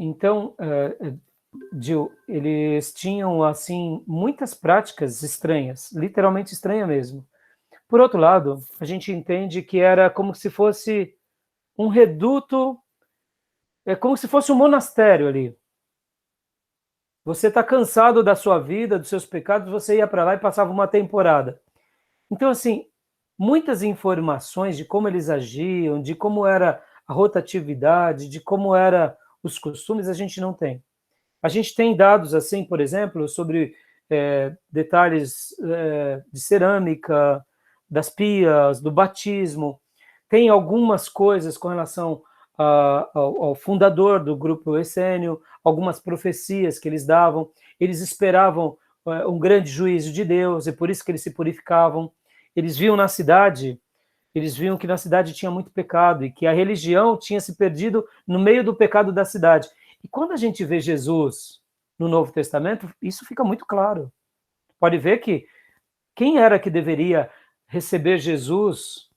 Então, Gil, eles tinham, assim, muitas práticas estranhas, literalmente estranha mesmo. Por outro lado, a gente entende que era como se fosse um reduto, é como se fosse um monastério ali. Você está cansado da sua vida, dos seus pecados, você ia para lá e passava uma temporada. Então, assim, muitas informações de como eles agiam, de como era a rotatividade, de como eram os costumes, a gente não tem. A gente tem dados, assim, por exemplo, sobre detalhes de cerâmica, das pias, do batismo. Tem algumas coisas com relação ao fundador do grupo essênio, algumas profecias que eles davam. Eles esperavam um grande juízo de Deus, e por isso que eles se purificavam. Eles viam na cidade, eles viam que na cidade tinha muito pecado e que a religião tinha se perdido no meio do pecado da cidade. E quando a gente vê Jesus no Novo Testamento, isso fica muito claro. Pode ver que quem era que deveria receber Jesus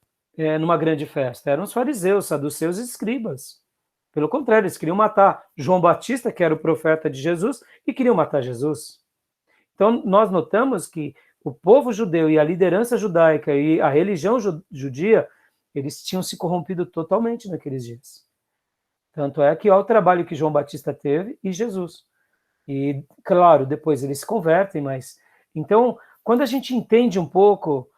numa grande festa? Eram os fariseus, saduceus e escribas. Pelo contrário, eles queriam matar João Batista, que era o profeta de Jesus, e queriam matar Jesus. Então, nós notamos que o povo judeu e a liderança judaica e a religião judia, eles tinham se corrompido totalmente naqueles dias. Tanto é que olha o trabalho que João Batista teve e Jesus. E, claro, depois eles se convertem, mas... Então, quando a gente entende um pouco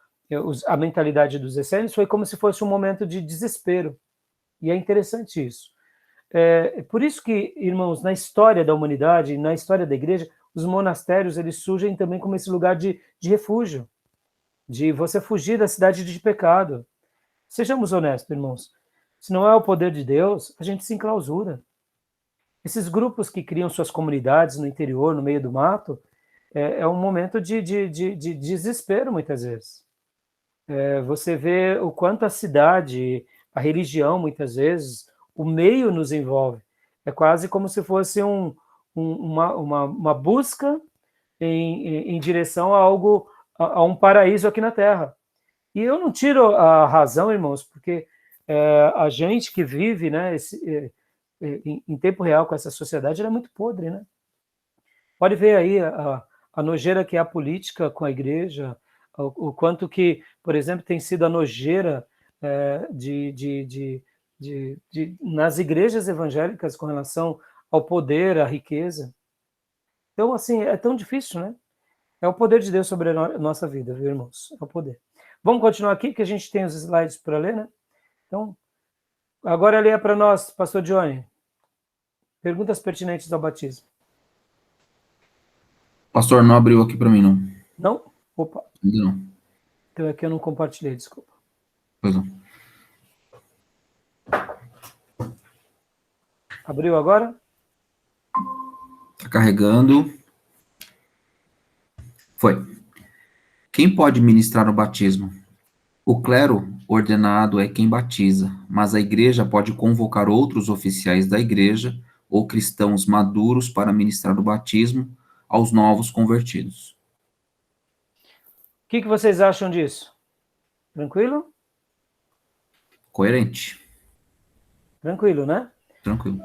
a mentalidade dos essênios, foi como se fosse um momento de desespero. E é interessante isso. Por isso que, irmãos, na história da humanidade, na história da igreja, os monastérios eles surgem também como esse lugar de refúgio, de você fugir da cidade de pecado. Sejamos honestos, irmãos. Se não é o poder de Deus, a gente se enclausura. Esses grupos que criam suas comunidades no interior, no meio do mato, é um momento de desespero, muitas vezes. Você vê o quanto a cidade, a religião, muitas vezes, o meio nos envolve. É quase como se fosse uma busca em direção a algo, a um paraíso aqui na Terra. E eu não tiro a razão, irmãos, porque a gente que vive, né, em tempo real com essa sociedade, ela é muito podre, né? Pode ver aí a nojeira que é a política com a igreja, o quanto que, por exemplo, tem sido a nojeira nas igrejas evangélicas com relação ao poder, à riqueza. Então, assim, é tão difícil, né? É o poder de Deus sobre a nossa vida, viu, irmãos? É o poder. Vamos continuar aqui, que a gente tem os slides para ler, né? Então, agora leia para nós, pastor Johnny. Perguntas pertinentes ao batismo. Pastor, não abriu aqui para mim, não. Não? Opa. Ainda não. Então aqui eu não compartilhei, desculpa. Pois não. Abriu agora? Está carregando. Foi. Quem pode ministrar o batismo? O clero ordenado é quem batiza, mas a igreja pode convocar outros oficiais da igreja ou cristãos maduros para ministrar o batismo aos novos convertidos. O que vocês acham disso? Tranquilo? Coerente. Tranquilo, né? Tranquilo.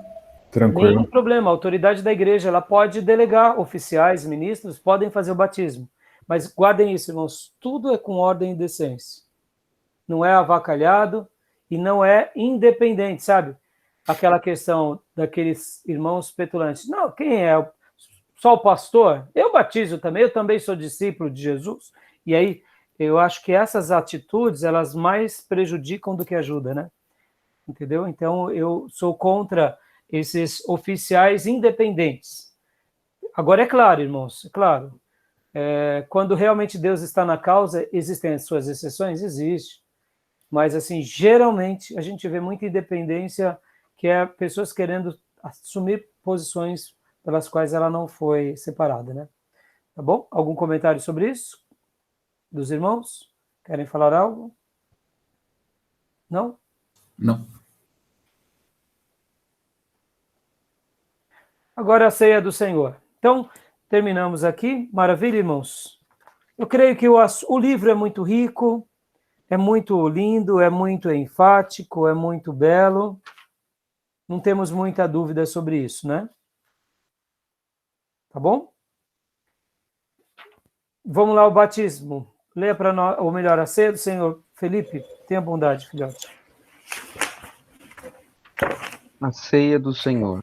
Nenhum problema. A autoridade da igreja ela pode delegar oficiais, ministros, podem fazer o batismo. Mas guardem isso, irmãos. Tudo é com ordem e decência. Não é avacalhado e não é independente, sabe? Aquela questão daqueles irmãos petulantes. Não, quem é? Só o pastor? Eu batizo também, eu também sou discípulo de Jesus. E aí, eu acho que essas atitudes, elas mais prejudicam do que ajudam, né? Entendeu? Então, eu sou contra esses oficiais independentes. Agora, é claro, irmãos, é claro. Quando realmente Deus está na causa, existem as suas exceções? Existe. Mas, assim, geralmente, a gente vê muita independência, que é pessoas querendo assumir posições pelas quais ela não foi separada, né? Tá bom? Algum comentário sobre isso? Dos irmãos? Querem falar algo? Não? Não. Agora a ceia do Senhor. Então, terminamos aqui. Maravilha, irmãos? Eu creio que o livro é muito rico, é muito lindo, é muito enfático, é muito belo. Não temos muita dúvida sobre isso, né? Tá bom? Vamos lá, o batismo. Leia para nós, ou melhor, a ceia do Senhor. Felipe, tenha bondade, filhote. A ceia do Senhor.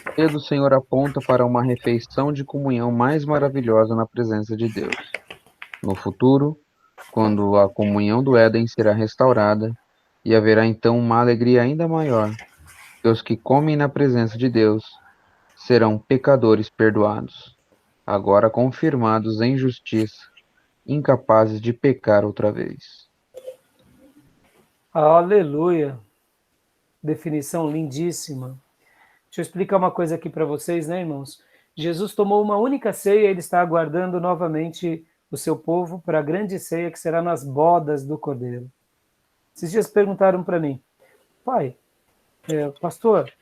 A ceia do Senhor aponta para uma refeição de comunhão mais maravilhosa na presença de Deus. No futuro, quando a comunhão do Éden será restaurada, e haverá então uma alegria ainda maior, que os que comem na presença de Deus serão pecadores perdoados, agora confirmados em justiça, incapazes de pecar outra vez. Aleluia. Definição lindíssima. Deixa eu explicar uma coisa aqui para vocês, né, irmãos? Jesus tomou uma única ceia e ele está aguardando novamente o seu povo para a grande ceia que será nas bodas do Cordeiro. Esses dias perguntaram para mim, pai, pastor,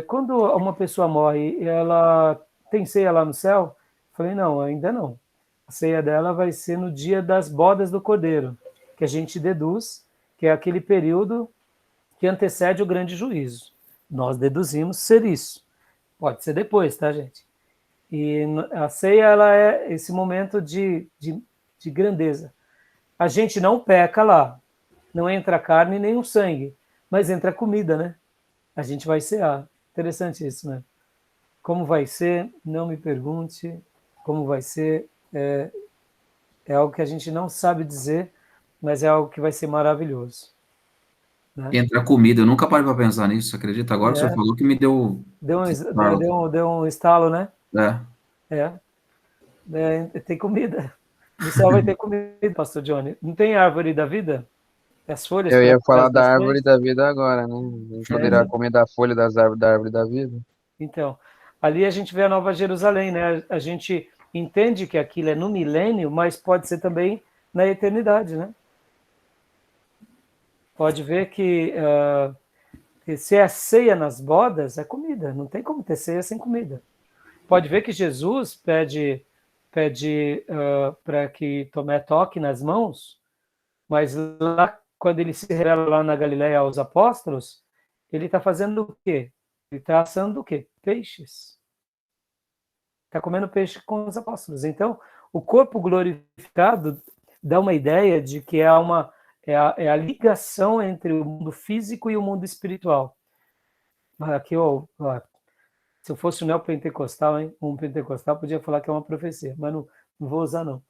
quando uma pessoa morre, ela tem ceia lá no céu? Eu falei, não, ainda não. A ceia dela vai ser no dia das bodas do Cordeiro, que a gente deduz que é aquele período que antecede o grande juízo. Nós deduzimos ser isso. Pode ser depois, tá, gente? E a ceia, ela é esse momento de grandeza. A gente não peca lá, não entra carne nem o sangue, mas entra comida, né? A gente vai cear. Interessante isso, né? Como vai ser? Não me pergunte. Como vai ser? É algo que a gente não sabe dizer, mas é algo que vai ser maravilhoso. Né? Entra comida, eu nunca parei para pensar nisso, acredita? Agora que o senhor falou que me deu... Deu um estalo, né? É. Tem comida. No céu vai ter comida, pastor Johnny. Não tem árvore da vida? As folhas Eu para ia falar as da árvore nações? da vida agora, né? A gente poderá comer da folha das árvores da árvore da vida. Então, ali a gente vê a Nova Jerusalém, né? A gente entende que aquilo é no milênio, mas pode ser também na eternidade, né? Pode ver que se é ceia nas bodas, é comida. Não tem como ter ceia sem comida. Pode ver que Jesus pede para que Tomé toque nas mãos, mas lá, quando ele se revela lá na Galileia aos apóstolos, ele está fazendo o quê? Ele está assando o quê? Peixes. Está comendo peixe com os apóstolos. Então, o corpo glorificado dá uma ideia de que é a ligação entre o mundo físico e o mundo espiritual. Aqui, se eu fosse um neopentecostal, um pentecostal podia falar que é uma profecia, mas não vou usar, não.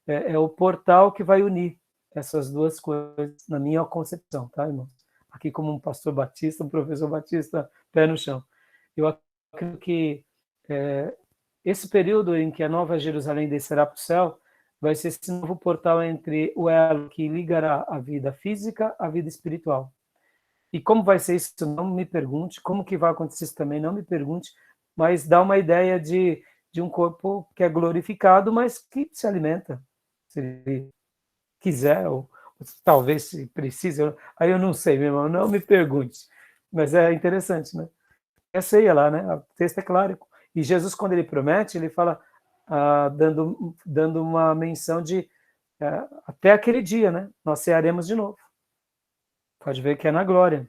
É o portal que vai unir essas duas coisas, na minha concepção, tá, irmão? Aqui como um pastor batista, um professor batista, pé no chão. Eu acredito que esse período em que a Nova Jerusalém descerá para o céu vai ser esse novo portal entre o elo que ligará a vida física à vida espiritual. E como vai ser isso, não me pergunte. Como que vai acontecer isso também, não me pergunte. Mas dá uma ideia de um corpo que é glorificado, mas que se alimenta. Se ele quiser, ou talvez se precise. Aí eu não sei, meu irmão, não me pergunte. Mas é interessante, né? É ceia lá, né? O texto é claro. E Jesus, quando ele promete, ele fala, dando uma menção de até aquele dia, né? Nós cearemos de novo. Pode ver que é na glória.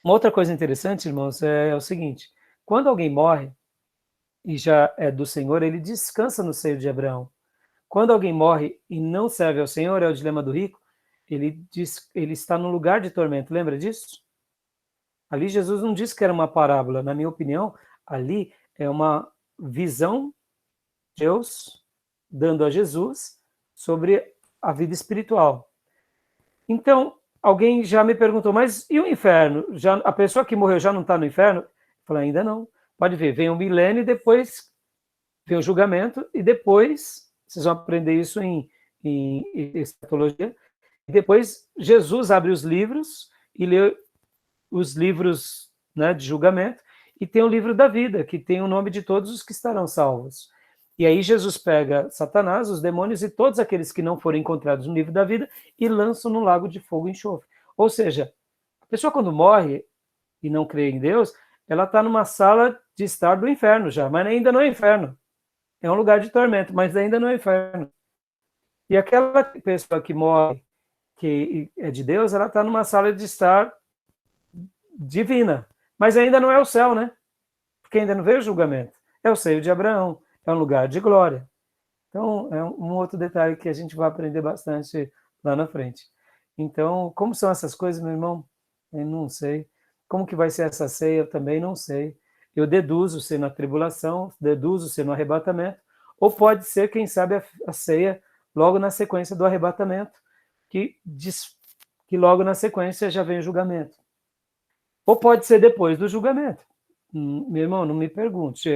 Uma outra coisa interessante, irmãos, é o seguinte: quando alguém morre e já é do Senhor, ele descansa no seio de Abraão. Quando alguém morre e não serve ao Senhor, é o dilema do rico, ele está no lugar de tormento. Lembra disso? Ali Jesus não disse que era uma parábola. Na minha opinião, ali é uma visão de Deus dando a Jesus sobre a vida espiritual. Então, alguém já me perguntou, mas e o inferno? A pessoa que morreu já não está no inferno? Eu falei, ainda não. Pode ver, vem o milênio e depois vem o julgamento e depois, vocês vão aprender isso em escatologia, e depois Jesus abre os livros e lê os livros, né, de julgamento, e tem o livro da vida, que tem o nome de todos os que estarão salvos. E aí Jesus pega Satanás, os demônios e todos aqueles que não foram encontrados no livro da vida e lançam no lago de fogo e enxofre. Ou seja, a pessoa quando morre e não crê em Deus, ela está numa sala de estar do inferno já, mas ainda não é inferno. É um lugar de tormento, mas ainda não é inferno. E aquela pessoa que morre, que é de Deus, ela está numa sala de estar divina, mas ainda não é o céu, né? Porque ainda não veio o julgamento. É o seio de Abraão, é um lugar de glória. Então, é um outro detalhe que a gente vai aprender bastante lá na frente. Então, como são essas coisas, meu irmão? Eu não sei. Como que vai ser essa ceia? Eu também não sei. Eu deduzo ser na tribulação, deduzo ser no arrebatamento, ou pode ser, quem sabe, a ceia logo na sequência do arrebatamento, que diz que logo na sequência já vem o julgamento. Ou pode ser depois do julgamento. Meu irmão, não me pergunte.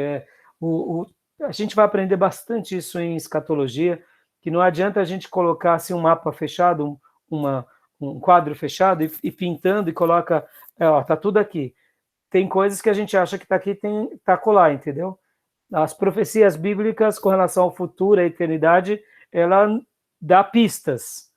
A gente vai aprender bastante isso em escatologia, que não adianta a gente colocar assim, um mapa fechado, um quadro fechado e pintando e coloca, ó, tá tudo aqui. Tem coisas que a gente acha que está aqui, está acolá, entendeu? As profecias bíblicas com relação ao futuro, à eternidade, ela dá pistas.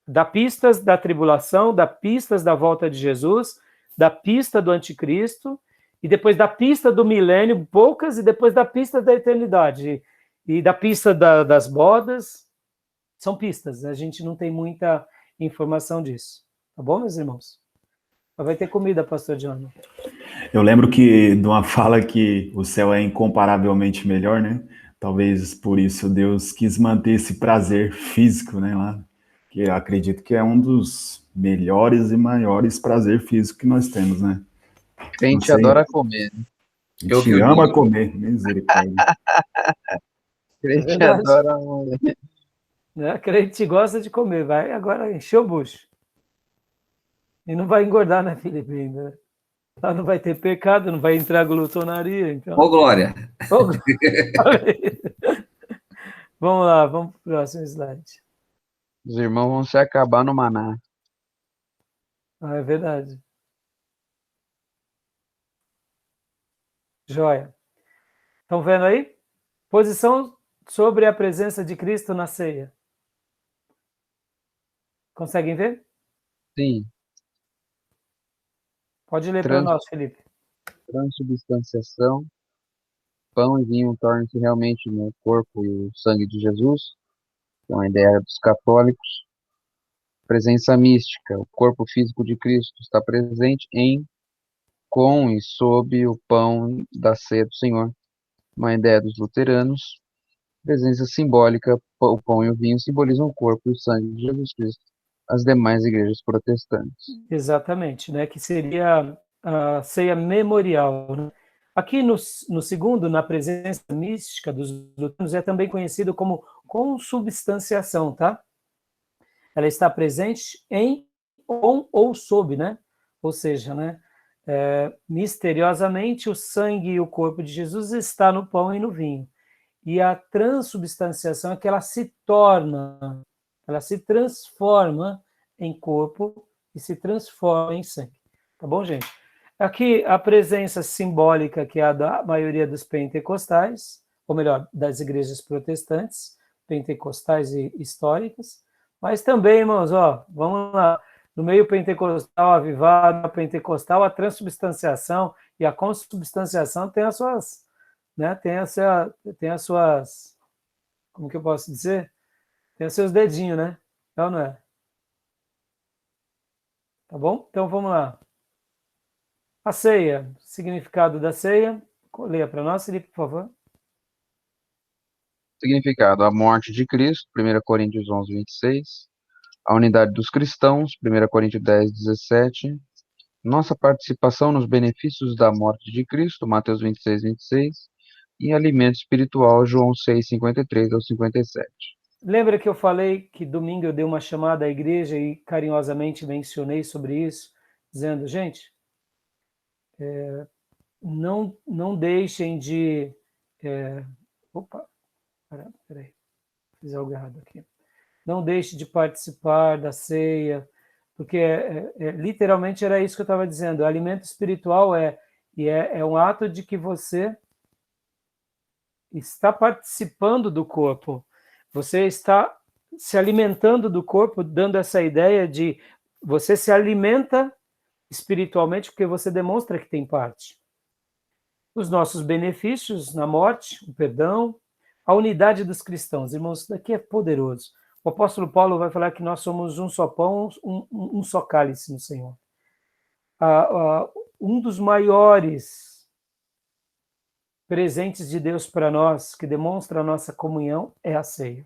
Dá pistas da tribulação, dá pistas da volta de Jesus, dá pista do anticristo, e depois da pista do milênio, poucas, e depois da pista da eternidade. E da pista das bodas, são pistas. A gente não tem muita informação disso. Tá bom, meus irmãos? Vai ter comida, pastor John. Eu lembro que de uma fala que o céu é incomparavelmente melhor, né? Talvez por isso Deus quis manter esse prazer físico, né, lá. Que eu acredito que é um dos melhores e maiores prazer físico que nós temos, né? Crente adora comer. A gente ama comer, misericórdia. Crente adora comer. Né? Crente gosta de comer, vai agora encher o bucho. E não vai engordar, né, Felipe? Ainda, né? Lá não vai ter pecado, não vai entrar glutonaria. Então... Ô, Glória! Ô, glória. Vamos lá, vamos para o próximo slide. Os irmãos vão se acabar no maná. Ah, é verdade. Joia. Estão vendo aí? Posição sobre a presença de Cristo na ceia. Conseguem ver? Sim. Pode ler para nós, Felipe. Transubstanciação. Pão e vinho tornam-se realmente no corpo e o sangue de Jesus. É uma ideia dos católicos. Presença mística. O corpo físico de Cristo está presente em, com e sob o pão da ceia do Senhor. Uma ideia dos luteranos. Presença simbólica. O pão e o vinho simbolizam o corpo e o sangue de Jesus Cristo. As demais igrejas protestantes. Exatamente, né? Que seria a ceia memorial. Né? Aqui no segundo, na presença mística dos luteranos, é também conhecido como consubstanciação, tá? Ela está presente em, ou sob, né? Ou seja, né? Misteriosamente, o sangue e o corpo de Jesus está no pão e no vinho. E a transubstanciação é que ela se torna, ela se transforma em corpo e se transforma em sangue. Tá bom, gente? Aqui a presença simbólica, que é a da maioria dos pentecostais, ou melhor, das igrejas protestantes, pentecostais e históricas, mas também, irmãos, ó, vamos lá, no meio pentecostal, avivado, pentecostal, a transubstanciação e a consubstanciação tem as suas, né, tem as suas, como que eu posso dizer? Tem os seus dedinhos, né? É ou não é? Tá bom? Então vamos lá. A ceia, significado da ceia. Leia para nós, Felipe, por favor. Significado: a morte de Cristo, 1 Coríntios 11, 26. A unidade dos cristãos, 1 Coríntios 10, 17. Nossa participação nos benefícios da morte de Cristo, Mateus 26, 26. E alimento espiritual, João 6, 53 ao 57. Lembra que eu falei que domingo eu dei uma chamada à igreja e carinhosamente mencionei sobre isso, dizendo, gente, não deixem de... Opa, peraí, fiz algo errado aqui. Não deixe de participar da ceia, porque literalmente era isso que eu estava dizendo. O alimento espiritual é um ato de que você está participando do corpo, você está se alimentando do corpo, dando essa ideia de você se alimenta espiritualmente porque você demonstra que tem parte. Os nossos benefícios na morte, o perdão, a unidade dos cristãos. Irmãos, isso daqui é poderoso. O apóstolo Paulo vai falar que nós somos um só pão, um só cálice no Senhor. um dos maiores presentes de Deus para nós, que demonstra a nossa comunhão, é a ceia.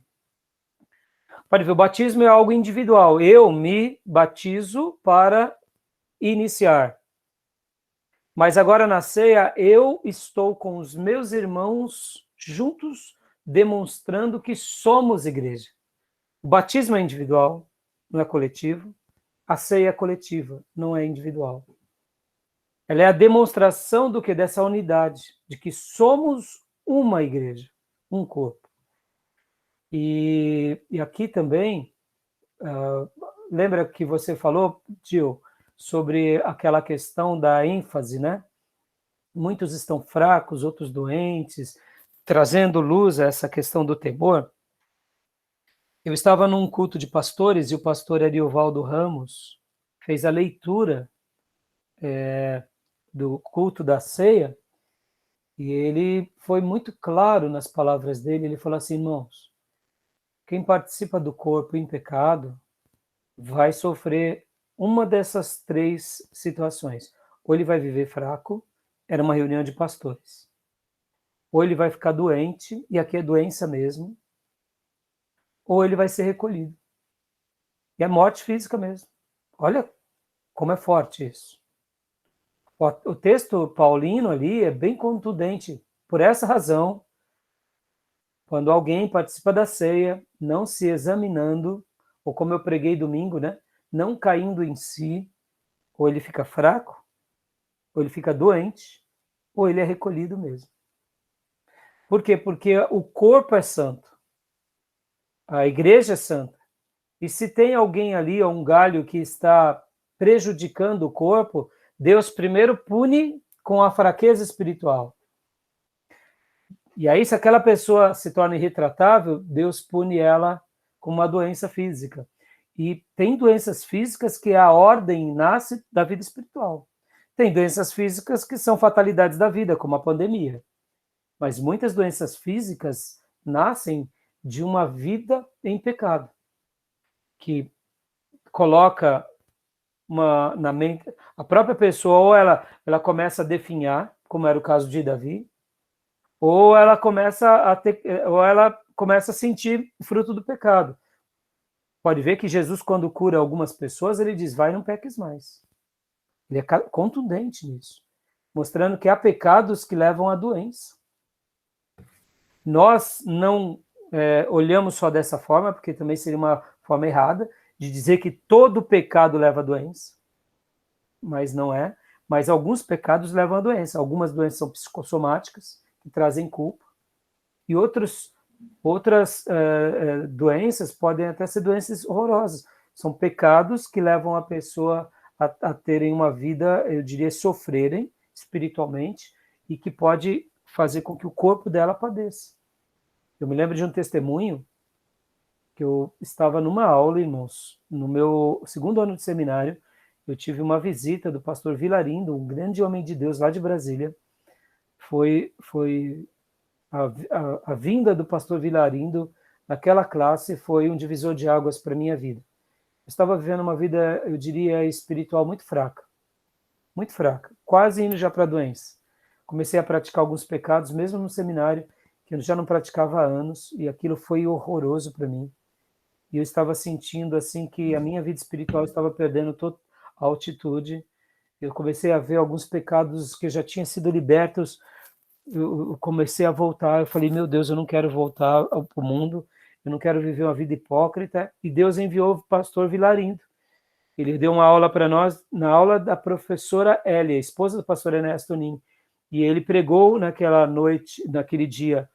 Pode ver, o batismo é algo individual. Eu me batizo para iniciar. Mas agora na ceia, eu estou com os meus irmãos juntos, demonstrando que somos igreja. O batismo é individual, não é coletivo. A ceia é coletiva, não é individual. Ela é a demonstração do que? Dessa unidade, de que somos uma igreja, um corpo. E aqui também, lembra que você falou, Gil, sobre aquela questão da ênfase, né? Muitos estão fracos, outros doentes, trazendo luz a essa questão do temor. Eu estava num culto de pastores e o pastor Ariovaldo Ramos fez a leitura do culto da ceia e ele foi muito claro nas palavras dele. Ele falou assim: irmãos, quem participa do corpo em pecado vai sofrer uma dessas 3 situações. Ou ele vai viver fraco, era uma reunião de pastores. Ou ele vai ficar doente, e aqui é doença mesmo, ou ele vai ser recolhido. E é morte física mesmo. Olha como é forte isso. O texto paulino ali é bem contundente. Por essa razão, quando alguém participa da ceia, não se examinando, ou como eu preguei domingo, né, não caindo em si, ou ele fica fraco, ou ele fica doente, ou ele é recolhido mesmo. Por quê? Porque o corpo é santo. A igreja é santa. E se tem alguém ali, ou um galho que está prejudicando o corpo, Deus primeiro pune com a fraqueza espiritual. E aí, se aquela pessoa se torna irretratável, Deus pune ela com uma doença física. E tem doenças físicas que a ordem nasce da vida espiritual. Tem doenças físicas que são fatalidades da vida, como a pandemia. Mas muitas doenças físicas nascem de uma vida em pecado, que coloca na mente, a própria pessoa, ou ela começa a definhar, como era o caso de Davi, ou ela começa a sentir o fruto do pecado. Pode ver que Jesus, quando cura algumas pessoas, ele diz: vai, não peques mais. Ele é contundente nisso, mostrando que há pecados que levam à doença. Nós não olhamos só dessa forma, porque também seria uma forma errada de dizer que todo pecado leva à doença, mas não é. Mas alguns pecados levam à doença. Algumas doenças são psicossomáticas, que trazem culpa, e outras doenças podem até ser doenças horrorosas. São pecados que levam a pessoa a terem uma vida, eu diria, sofrerem espiritualmente, e que pode fazer com que o corpo dela padeça. Eu me lembro de um testemunho que eu estava numa aula, irmãos, no meu 2º ano de seminário. Eu tive uma visita do pastor Vilarindo, um grande homem de Deus lá de Brasília. Foi a vinda do pastor Vilarindo naquela classe foi um divisor de águas para a minha vida. Eu estava vivendo uma vida, eu diria, espiritual muito fraca, quase indo já para a doença. Comecei a praticar alguns pecados, mesmo no seminário, que eu já não praticava há anos, e aquilo foi horroroso para mim. E eu estava sentindo assim que a minha vida espiritual estava perdendo toda a altitude. Eu comecei a ver alguns pecados que já tinham sido libertos. Eu comecei a voltar. Eu falei: meu Deus, eu não quero voltar para o mundo, eu não quero viver uma vida hipócrita. E Deus enviou o pastor Vilarindo. Ele deu uma aula para nós, na aula da professora Elia, esposa do pastor Ernesto Nin. E ele pregou naquela noite, naquele dia,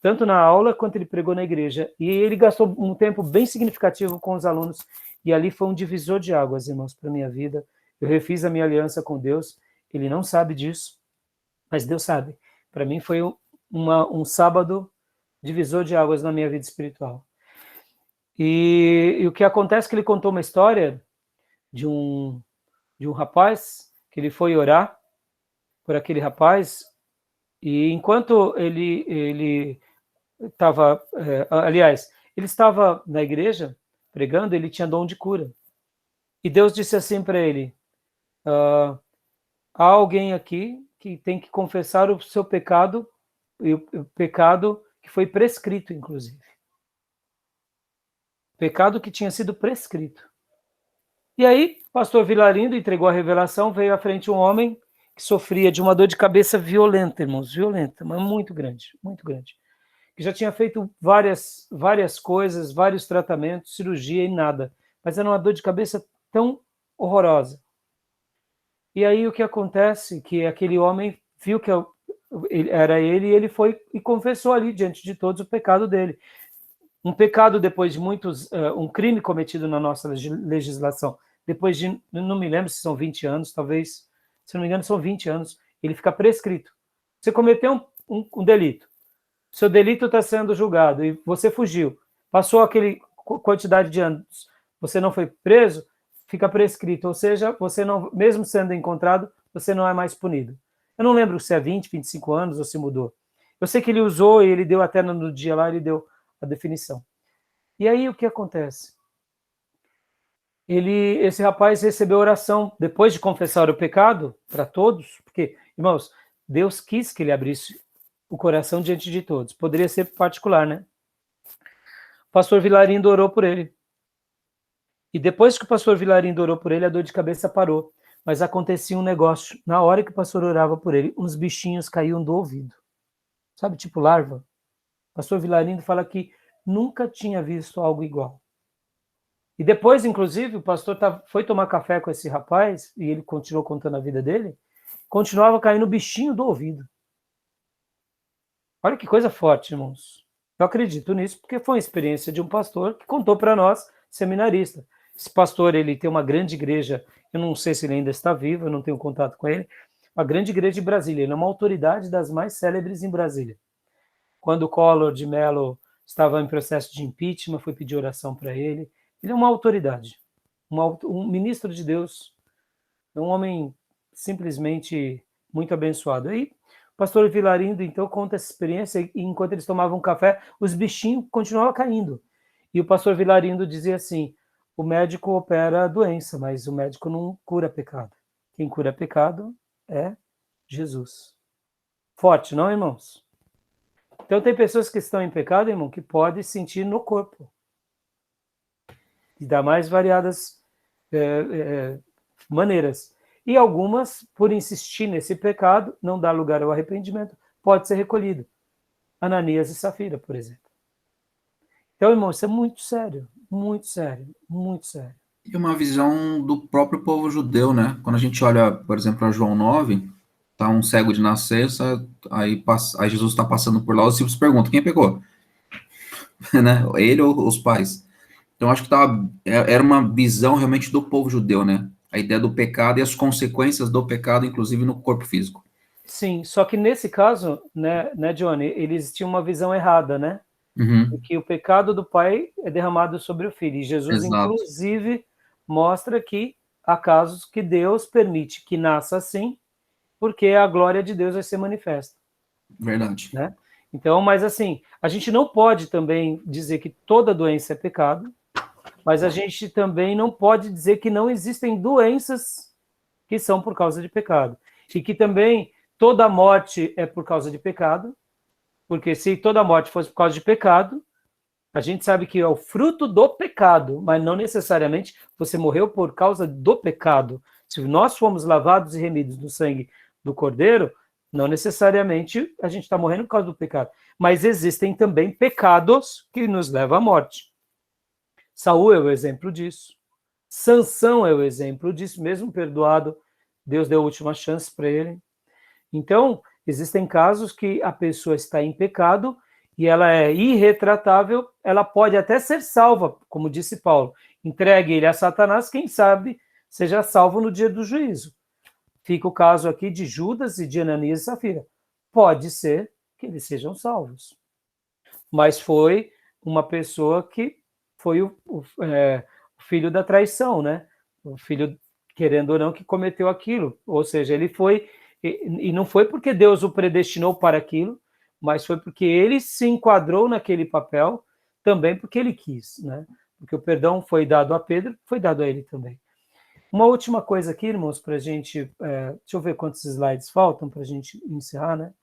tanto na aula quanto ele pregou na igreja. E ele gastou um tempo bem significativo com os alunos. E ali foi um divisor de águas, irmãos, para a minha vida. Eu refiz a minha aliança com Deus. Ele não sabe disso, mas Deus sabe. Para mim foi um sábado divisor de águas na minha vida espiritual. E o que acontece é que ele contou uma história de um rapaz que ele foi orar por aquele rapaz, e enquanto ele estava, aliás, ele estava na igreja pregando, ele tinha dom de cura. E Deus disse assim para ele: há alguém aqui que tem que confessar o seu pecado, e o pecado que foi prescrito, inclusive. Pecado que tinha sido prescrito. E aí, pastor Vilarindo entregou a revelação, veio à frente um homem que sofria de uma dor de cabeça violenta, irmãos, violenta, mas muito grande, que já tinha feito várias coisas, vários tratamentos, cirurgia e nada, mas era uma dor de cabeça tão horrorosa. E aí o que acontece, que aquele homem viu que era ele, e ele foi e confessou ali diante de todos o pecado dele. Um pecado depois de muitos, um crime cometido na nossa legislação, depois de, não me lembro se são 20 anos, talvez, se não me engano são 20 anos, ele fica prescrito. Você cometeu um delito, seu delito está sendo julgado e você fugiu, passou aquele quantidade de anos, você não foi preso, fica prescrito, ou seja, você não, mesmo sendo encontrado, você não é mais punido. Eu não lembro se é 20, 25 anos ou se mudou. Eu sei que ele usou e ele deu até no dia lá, ele deu a definição. E aí o que acontece? Esse rapaz recebeu oração depois de confessar o pecado para todos, porque, irmãos, Deus quis que ele abrisse o coração diante de todos. Poderia ser particular, né? O pastor Vilarindo orou por ele. E depois que o pastor Vilarindo orou por ele, a dor de cabeça parou. Mas acontecia um negócio. Na hora que o pastor orava por ele, uns bichinhos caíam do ouvido. Sabe, tipo larva? O pastor Vilarindo fala que nunca tinha visto algo igual. E depois, inclusive, o pastor foi tomar café com esse rapaz, e ele continuou contando a vida dele, continuava caindo bichinho do ouvido. Olha que coisa forte, irmãos. Eu acredito nisso porque foi uma experiência de um pastor que contou para nós, seminarista. Esse pastor, ele tem uma grande igreja, eu não sei se ele ainda está vivo, eu não tenho contato com ele, uma grande igreja de Brasília, ele é uma autoridade das mais célebres em Brasília. Quando o Collor de Mello estava em processo de impeachment, fui pedir oração para ele. Ele é uma autoridade, um ministro de Deus, é um homem simplesmente muito abençoado. Aí o pastor Vilarindo, então, conta essa experiência, e enquanto eles tomavam café, os bichinhos continuavam caindo. E o pastor Vilarindo dizia assim, o médico opera a doença, mas o médico não cura pecado. Quem cura pecado é Jesus. Forte, não, irmãos? Então tem pessoas que estão em pecado, irmão, que podem sentir no corpo. E dá mais variadas maneiras. E algumas, por insistir nesse pecado, não dá lugar ao arrependimento, pode ser recolhido. Ananias e Safira, por exemplo. Então, irmão, isso é muito sério, muito sério, muito sério. E uma visão do próprio povo judeu, né? Quando a gente olha, por exemplo, a João 9, tá um cego de nascença, aí Jesus está passando por lá, os discípulos perguntam, quem pegou? Né? Ele ou os pais? Então, acho que era uma visão realmente do povo judeu, né? A ideia do pecado e as consequências do pecado, inclusive no corpo físico. Sim, só que nesse caso, né, Johnny, eles tinham uma visão errada, né? Uhum. Que o pecado do pai é derramado sobre o filho. E Jesus, Exato. inclusive, mostra que há casos que Deus permite que nasça assim, porque a glória de Deus vai ser manifesta. Verdade. Né? Então, mas assim, a gente não pode também dizer que toda doença é pecado, mas a gente também não pode dizer que não existem doenças que são por causa de pecado. E que também toda morte é por causa de pecado, porque se toda morte fosse por causa de pecado, a gente sabe que é o fruto do pecado, mas não necessariamente você morreu por causa do pecado. Se nós fomos lavados e remidos no sangue do Cordeiro, não necessariamente a gente está morrendo por causa do pecado. Mas existem também pecados que nos levam à morte. Saul é o exemplo disso. Sansão é o exemplo disso, mesmo perdoado, Deus deu a última chance para ele. Então, existem casos que a pessoa está em pecado e ela é irretratável, ela pode até ser salva, como disse Paulo. Entregue ele a Satanás, quem sabe seja salvo no dia do juízo. Fica o caso aqui de Judas e de Ananias e Safira. Pode ser que eles sejam salvos. Mas foi uma pessoa que foi o filho da traição, né? O filho, querendo ou não, que cometeu aquilo. Ou seja, ele foi, e não foi porque Deus o predestinou para aquilo, mas foi porque ele se enquadrou naquele papel, também porque ele quis, né? Porque o perdão foi dado a Pedro, foi dado a ele também. Uma última coisa aqui, irmãos, para a gente... deixa eu ver quantos slides faltam para a gente encerrar, né?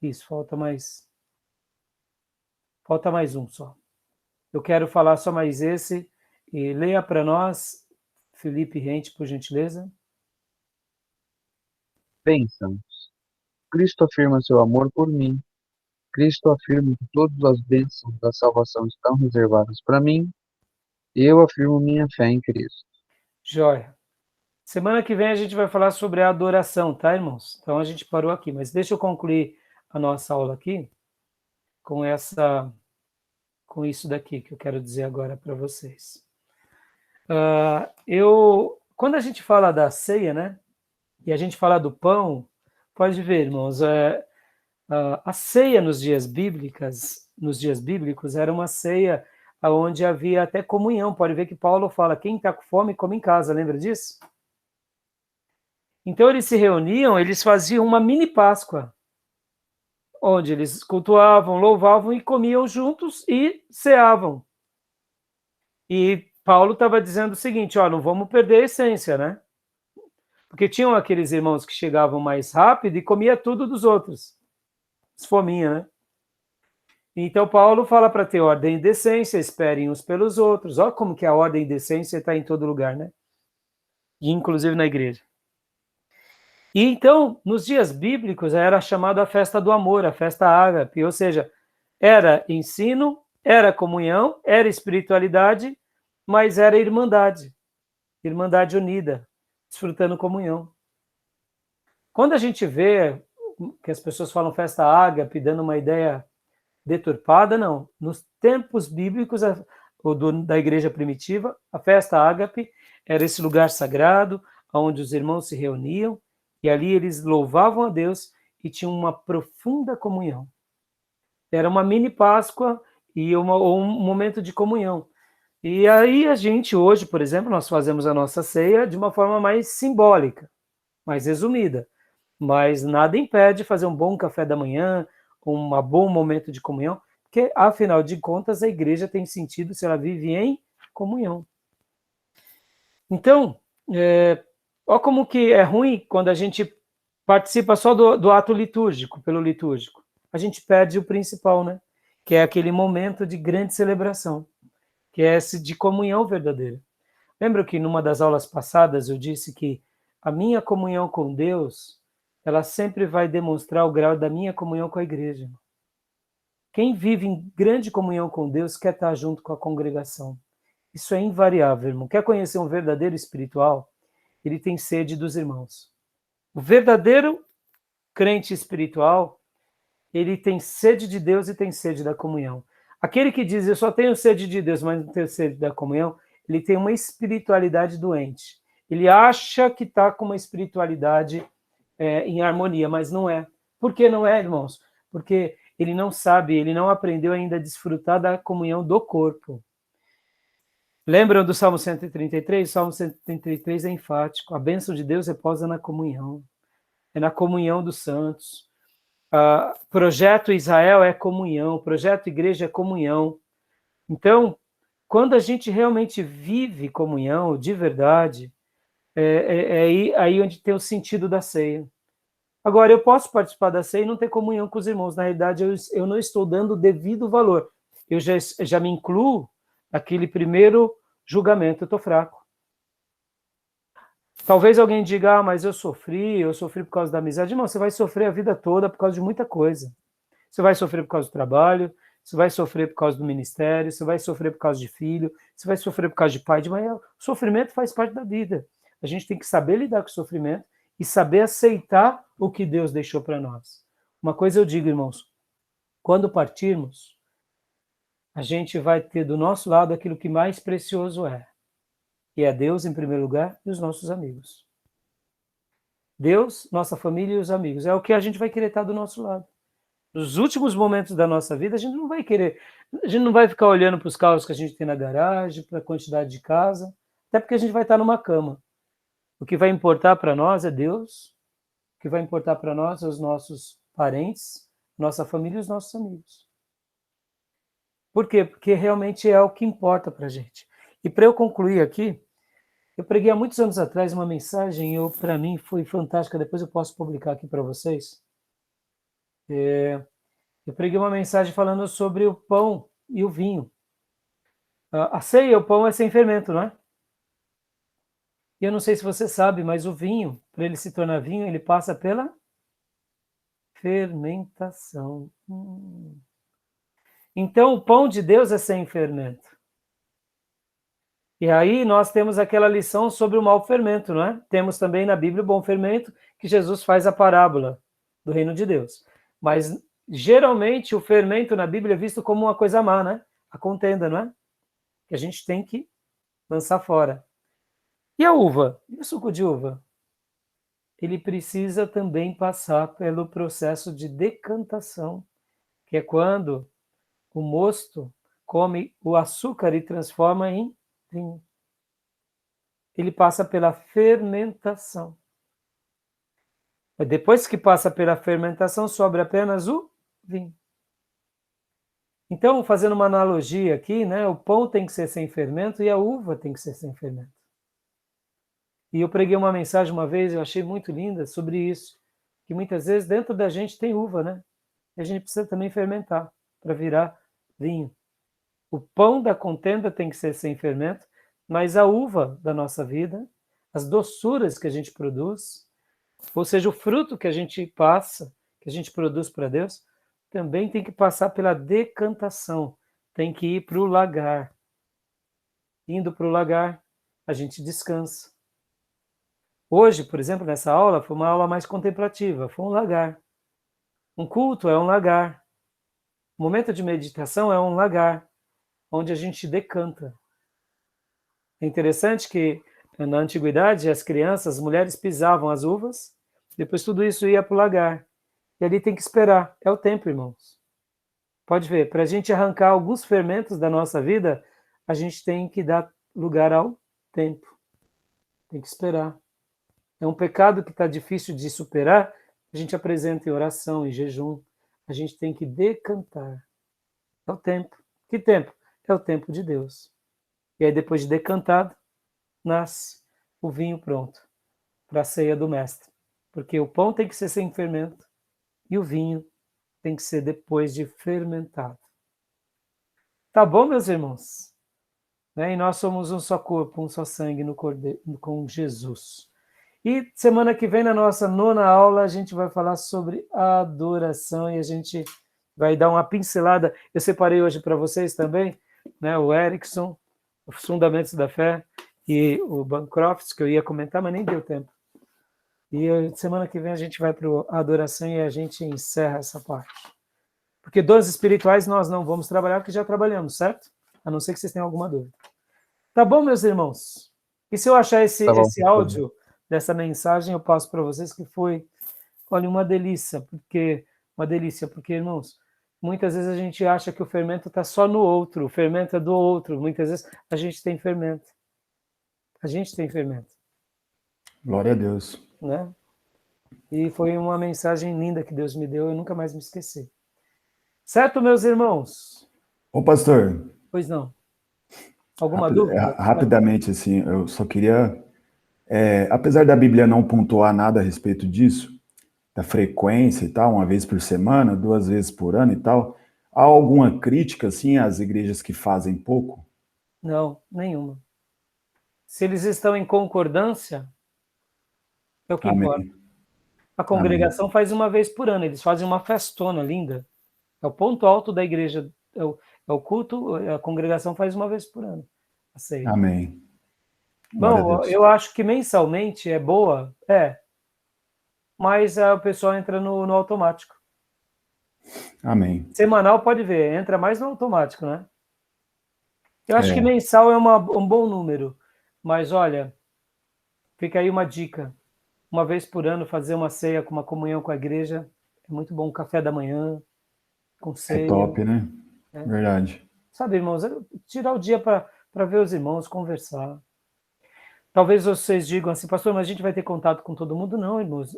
Isso, falta mais um só. Eu quero falar só mais esse, e leia para nós, Felipe Rente, por gentileza. Bênçãos. Cristo afirma seu amor por mim. Cristo afirma que todas as bênçãos da salvação estão reservadas para mim. E eu afirmo minha fé em Cristo. Joia. Semana que vem a gente vai falar sobre a adoração, tá, irmãos? Então a gente parou aqui, mas deixa eu concluir a nossa aula aqui com isso daqui que eu quero dizer agora para vocês. Quando a gente fala da ceia, né, e a gente fala do pão, pode ver, irmãos, a ceia nos dias bíblicos era uma ceia onde havia até comunhão. Pode ver que Paulo fala, quem está com fome, come em casa, lembra disso? Então eles se reuniam, eles faziam uma mini Páscoa, onde eles cultuavam, louvavam e comiam juntos e ceavam. E Paulo estava dizendo o seguinte, não vamos perder a essência, né? Porque tinham aqueles irmãos que chegavam mais rápido e comia tudo dos outros. Fominha, né? Então Paulo fala para ter ordem e decência, esperem uns pelos outros. Olha como que a ordem e decência está em todo lugar, né? E inclusive na igreja. E então, nos dias bíblicos, era chamada a festa do amor, a festa ágape, ou seja, era ensino, era comunhão, era espiritualidade, mas era irmandade unida, desfrutando comunhão. Quando a gente vê que as pessoas falam festa ágape, dando uma ideia deturpada, não. Nos tempos bíblicos da igreja primitiva, a festa ágape era esse lugar sagrado, onde os irmãos se reuniam, e ali eles louvavam a Deus e tinham uma profunda comunhão. Era uma mini Páscoa e um momento de comunhão. E aí a gente hoje, por exemplo, nós fazemos a nossa ceia de uma forma mais simbólica, mais resumida. Mas nada impede fazer um bom café da manhã, um bom momento de comunhão, porque, afinal de contas, a igreja tem sentido se ela vive em comunhão. Então, olha como que é ruim quando a gente participa só do ato litúrgico, pelo litúrgico. A gente perde o principal, né? Que é aquele momento de grande celebração, que é esse de comunhão verdadeira. Lembra que numa das aulas passadas eu disse que a minha comunhão com Deus, ela sempre vai demonstrar o grau da minha comunhão com a igreja. Quem vive em grande comunhão com Deus quer estar junto com a congregação. Isso é invariável, irmão. Quer conhecer um verdadeiro espiritual? Ele tem sede dos irmãos. O verdadeiro crente espiritual, ele tem sede de Deus e tem sede da comunhão. Aquele que diz, eu só tenho sede de Deus, mas não tenho sede da comunhão, ele tem uma espiritualidade doente. Ele acha que está com uma espiritualidade em harmonia, mas não é. Por que não é, irmãos? Porque ele não sabe, ele não aprendeu ainda a desfrutar da comunhão do corpo. Lembram do Salmo 133? O Salmo 133 é enfático. A bênção de Deus repousa na comunhão. É na comunhão dos santos. Projeto Israel é comunhão. Projeto Igreja é comunhão. Então, quando a gente realmente vive comunhão de verdade, é aí onde tem o sentido da ceia. Agora, eu posso participar da ceia e não ter comunhão com os irmãos. Na realidade, eu não estou dando o devido valor. Eu já me incluo naquele primeiro julgamento. Eu estou fraco. Talvez alguém diga, mas eu sofri por causa da amizade. Não, você vai sofrer a vida toda por causa de muita coisa. Você vai sofrer por causa do trabalho, você vai sofrer por causa do ministério, você vai sofrer por causa de filho, você vai sofrer por causa de pai, de mãe. O sofrimento faz parte da vida. A gente tem que saber lidar com o sofrimento e saber aceitar o que Deus deixou para nós. Uma coisa eu digo, irmãos, quando partirmos, a gente vai ter do nosso lado aquilo que mais precioso é. E é Deus em primeiro lugar e os nossos amigos. Deus, nossa família e os amigos. É o que a gente vai querer estar do nosso lado. Nos últimos momentos da nossa vida, a gente não vai querer, a gente não vai ficar olhando para os carros que a gente tem na garagem, para a quantidade de casa, até porque a gente vai estar numa cama. O que vai importar para nós é Deus, o que vai importar para nós é os nossos parentes, nossa família e os nossos amigos. Por quê? Porque realmente é o que importa para a gente. E para eu concluir aqui, Eu preguei há muitos anos atrás uma mensagem, e para mim foi fantástica, depois eu posso publicar aqui para vocês. Eu preguei uma mensagem falando sobre o pão e o vinho. A ceia, o pão é sem fermento, não é? E eu não sei se você sabe, mas o vinho, para ele se tornar vinho, ele passa pela fermentação. Então, o pão de Deus é sem fermento. E aí nós temos aquela lição sobre o mau fermento, não é? Temos também na Bíblia o bom fermento, que Jesus faz a parábola do reino de Deus. Mas, geralmente, o fermento na Bíblia é visto como uma coisa má, né? A contenda, não é? Que a gente tem que lançar fora. E a uva? E o suco de uva? Ele precisa também passar pelo processo de decantação, que é quando o mosto come o açúcar e transforma em vinho. Ele passa pela fermentação. Depois que passa pela fermentação, sobra apenas o vinho. Então, fazendo uma analogia aqui, né, o pão tem que ser sem fermento e a uva tem que ser sem fermento. E eu preguei uma mensagem uma vez, eu achei muito linda sobre isso, que muitas vezes dentro da gente tem uva, né? E a gente precisa também fermentar para virar vinho. O pão da contenda tem que ser sem fermento, mas a uva da nossa vida, as doçuras que a gente produz, ou seja, o fruto que a gente passa, que a gente produz para Deus, também tem que passar pela decantação, tem que ir para o lagar. Indo para o lagar, a gente descansa. Hoje, por exemplo, nessa aula, foi uma aula mais contemplativa, foi um lagar. Um culto é um lagar. Um momento de meditação é um lagar, onde a gente decanta. É interessante que na antiguidade as crianças, as mulheres pisavam as uvas, depois tudo isso ia para o lagar. E ali tem que esperar, é o tempo, irmãos. Pode ver, para a gente arrancar alguns fermentos da nossa vida, a gente tem que dar lugar ao tempo. Tem que esperar. É um pecado que está difícil de superar, a gente apresenta em oração, em jejum. A gente tem que decantar. É o tempo. Que tempo? É o tempo de Deus. E aí, depois de decantado, nasce o vinho pronto para a ceia do mestre. Porque o pão tem que ser sem fermento e o vinho tem que ser depois de fermentado. Tá bom, meus irmãos? Né? E nós somos um só corpo, um só sangue no cordeiro, com Jesus. E semana que vem, na nossa 9ª aula, a gente vai falar sobre adoração e a gente vai dar uma pincelada. Eu separei hoje para vocês também, né, o Erickson, os Fundamentos da Fé, e o Bancroft, que eu ia comentar, mas nem deu tempo. E semana que vem a gente vai para a adoração e a gente encerra essa parte. Porque dons espirituais nós não vamos trabalhar, porque já trabalhamos, certo? A não ser que vocês tenham alguma dúvida. Tá bom, meus irmãos? E se eu achar esse áudio dessa mensagem, eu passo para vocês, que foi, olha, uma delícia, porque, irmãos, muitas vezes a gente acha que o fermento está só no outro, o fermento é do outro, muitas vezes a gente tem fermento. A gente tem fermento. Glória a Deus. Né? E foi uma mensagem linda que Deus me deu, eu nunca mais me esqueci. Certo, meus irmãos? Ô, pastor. Pois não. Alguma dúvida? Rapidamente, assim, eu só queria... apesar da Bíblia não pontuar nada a respeito disso, da frequência e tal, uma vez por semana, 2 vezes por ano e tal, há alguma crítica, assim, às igrejas que fazem pouco? Não, nenhuma. Se eles estão em concordância, é o que importa. A congregação faz uma vez por ano, eles fazem uma festona linda. É o ponto alto da igreja, é o culto, a congregação faz uma vez por ano. A ceia. Amém. Bom, eu acho que mensalmente é boa, mas o pessoal entra no automático. Amém. Semanal, pode ver, entra mais no automático, né? Eu acho que mensal é um bom número, mas olha, fica aí uma dica. Uma vez por ano fazer uma ceia com uma comunhão com a igreja é muito bom. Café da manhã, com ceia. É top, né? Verdade. Sabe, irmãos, tirar o dia para ver os irmãos, conversar. Talvez vocês digam assim, pastor, mas a gente vai ter contato com todo mundo? Não, irmãos.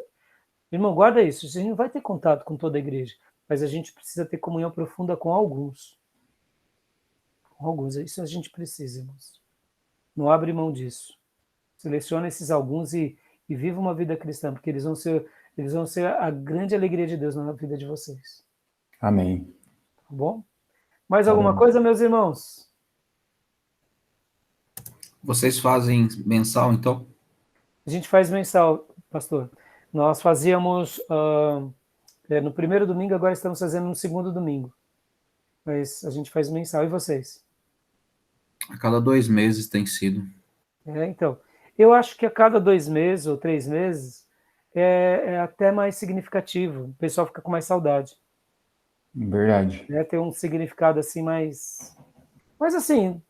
Irmão, guarda isso. A gente não vai ter contato com toda a igreja, mas a gente precisa ter comunhão profunda com alguns. Com alguns, isso a gente precisa, irmãos. Não abre mão disso. Seleciona esses alguns e viva uma vida cristã, porque eles vão ser a grande alegria de Deus na vida de vocês. Amém. Tá bom? Mais alguma coisa, meus irmãos? Vocês fazem mensal, então? A gente faz mensal, pastor. Nós fazíamos no primeiro domingo, agora estamos fazendo no segundo domingo. Mas a gente faz mensal. E vocês? A cada 2 meses tem sido. Então, eu acho que a cada 2 meses ou 3 meses é até mais significativo. O pessoal fica com mais saudade. Verdade. Tem um significado assim mais... Mas assim,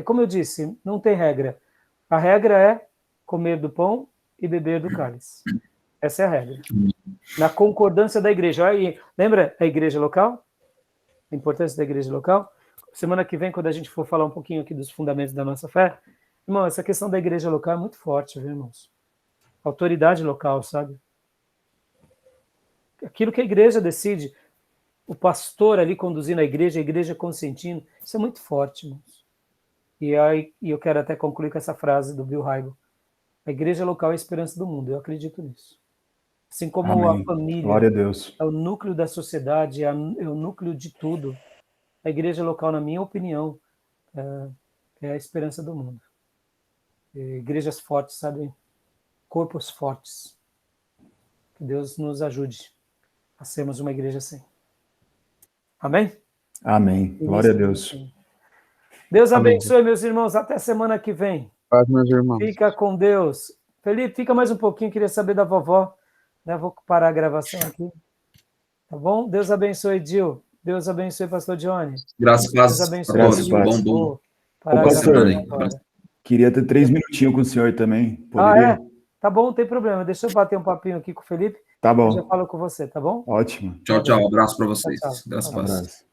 como eu disse, não tem regra. A regra é comer do pão e beber do cálice. Essa é a regra. Na concordância da igreja. Aí, lembra a igreja local? A importância da igreja local? Semana que vem, quando a gente for falar um pouquinho aqui dos fundamentos da nossa fé, irmão, essa questão da igreja local é muito forte, viu, irmãos? Autoridade local, sabe? Aquilo que a igreja decide, o pastor ali conduzindo a igreja consentindo, isso é muito forte, irmãos. E eu quero até concluir com essa frase do Bill Hybels. A igreja local é a esperança do mundo, eu acredito nisso. Assim como Amém. a família Glória a Deus. é o núcleo da sociedade, é o núcleo de tudo, a igreja local, na minha opinião, é a esperança do mundo. Igrejas fortes, sabe? Corpos fortes. Que Deus nos ajude a sermos uma igreja assim. Amém? Amém. Glória a Deus. Deus Amém. abençoe, meus irmãos. Até semana que vem. Paz, meus irmãos. Fica com Deus. Felipe, fica mais um pouquinho. Queria saber da vovó. Vou parar a gravação aqui. Tá bom? Deus abençoe, Dil. Deus abençoe, pastor Johnny. Graças a Deus Deus. abençoe. Graças a Bom. Vou parar a pastor, gravação agora. Queria ter 3 minutinhos com o senhor também. Poderia? Tá bom, não tem problema. Deixa eu bater um papinho aqui com o Felipe. Tá bom. Eu já falo com você, tá bom? Tchau. Abraço para vocês. Tchau. Graças a Um Deus. Abraço.